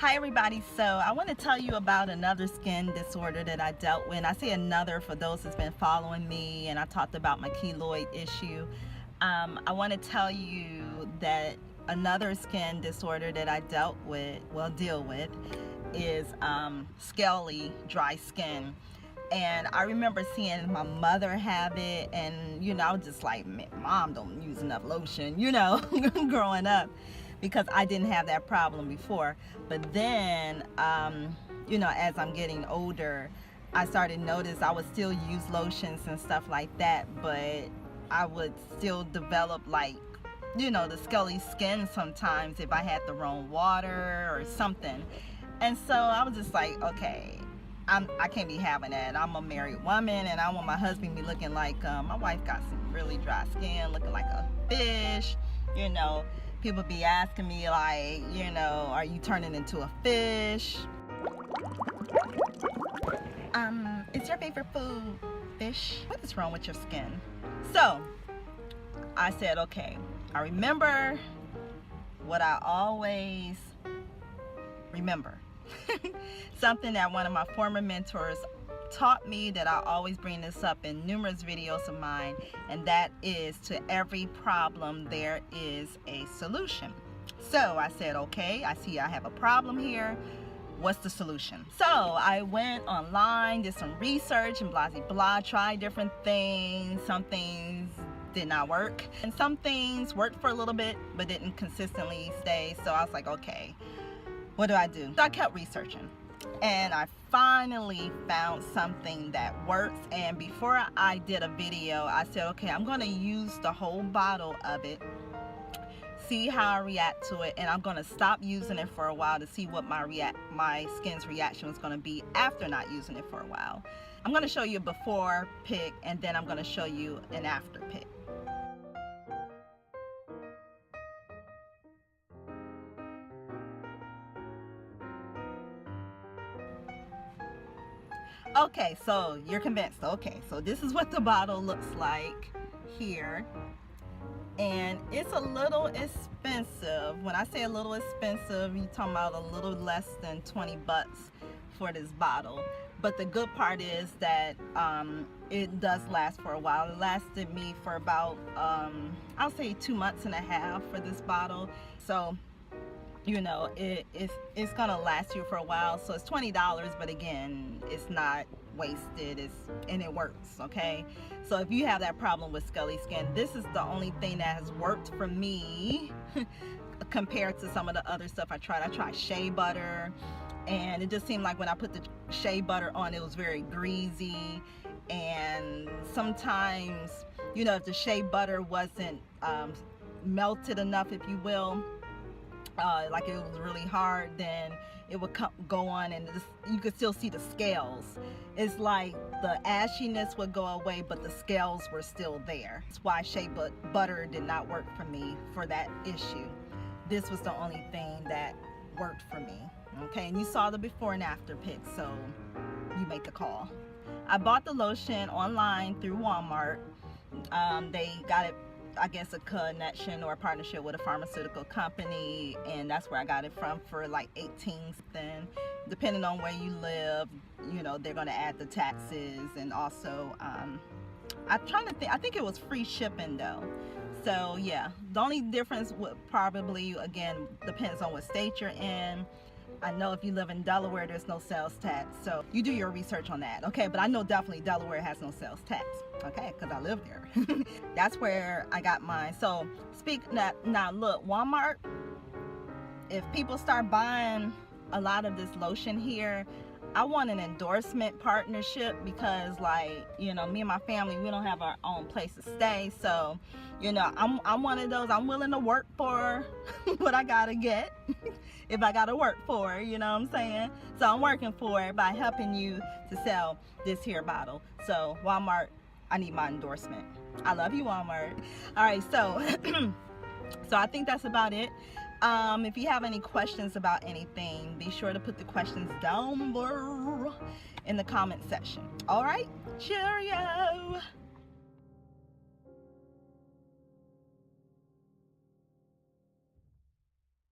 Hi everybody, so I want to tell you about another skin disorder that I dealt with. And I say another for those that's been following me, and I talked about my keloid issue. I want to tell you that another skin disorder that I deal with is scaly dry skin. And I remember seeing my mother have it, and I was just like, Mom don't use enough lotion, growing up, because I didn't have that problem before. But then, as I'm getting older, I started to notice I would still use lotions and stuff like that, but I would still develop the scaly skin sometimes if I had the wrong water or something. And so I was just like, okay, I can't be having that. I'm a married woman, and I want my husband to be looking like my wife got some really dry skin, looking like a fish. People be asking me like, are you turning into a fish? Is your favorite food fish? What is wrong with your skin? So I said, okay, I remember what I always remember. Something that one of my former mentors taught me, that I always bring this up in numerous videos of mine, and that is, to every problem there is a solution. So I said, okay, I see I have a problem here. What's the solution? So I went online, did some research and blah blah blah, tried different things. Some things did not work, and some things worked for a little bit but didn't consistently stay. So I was like, okay, what do I do? So I kept researching, and I finally found something that works. And before I did a video, I said, okay, I'm going to use the whole bottle of it, see how I react to it, and I'm going to stop using it for a while to see what my skin's reaction was going to be after not using it for a while. I'm going to show you a before pic, and then I'm going to show you an after pic. Okay, so you're convinced. Okay, so this is what the bottle looks like here, and it's a little expensive. When I say a little expensive, you're talking about a little less than 20 bucks for this bottle. But the good part is that it does last for a while. It lasted me for about I'll say 2.5 months for this bottle. So it's gonna last you for a while. So it's $20, but again, it's not wasted, and it works. Okay, so if you have that problem with scaly skin, this is the only thing that has worked for me compared to some of the other stuff I tried shea butter, and it just seemed like when I put the shea butter on, it was very greasy. And sometimes, if the shea butter wasn't melted enough, if you will, like it was really hard, then it would go on, and you could still see the scales. It's like the ashiness would go away, but the scales were still there. That's why shea butter did not work for me for that issue. This was the only thing that worked for me. Okay, and you saw the before and after pic, so you make the call. I bought the lotion online through Walmart. They got it, I guess, a connection or a partnership with a pharmaceutical company, and that's where I got it from for like 18. Then depending on where you live, they're going to add the taxes, and also I'm trying to think, I think it was free shipping though. So yeah, the only difference would probably, again, depends on what state you're in. I know if you live in Delaware, there's no sales tax, so you do your research on that. Okay, but I know definitely Delaware has no sales tax. Okay, because I live there. That's where I got mine. So now look, Walmart, if people start buying a lot of this lotion here, I want an endorsement partnership, because me and my family, we don't have our own place to stay. So I'm one of those. I'm willing to work for what I gotta get if I gotta work for it, you know what I'm saying? So I'm working for it by helping you to sell this here bottle. So Walmart, I need my endorsement. I love you, Walmart. All right, so so I think that's about it. If you have any questions about anything, be sure to put the questions down below in the comment section. All right, cheerio.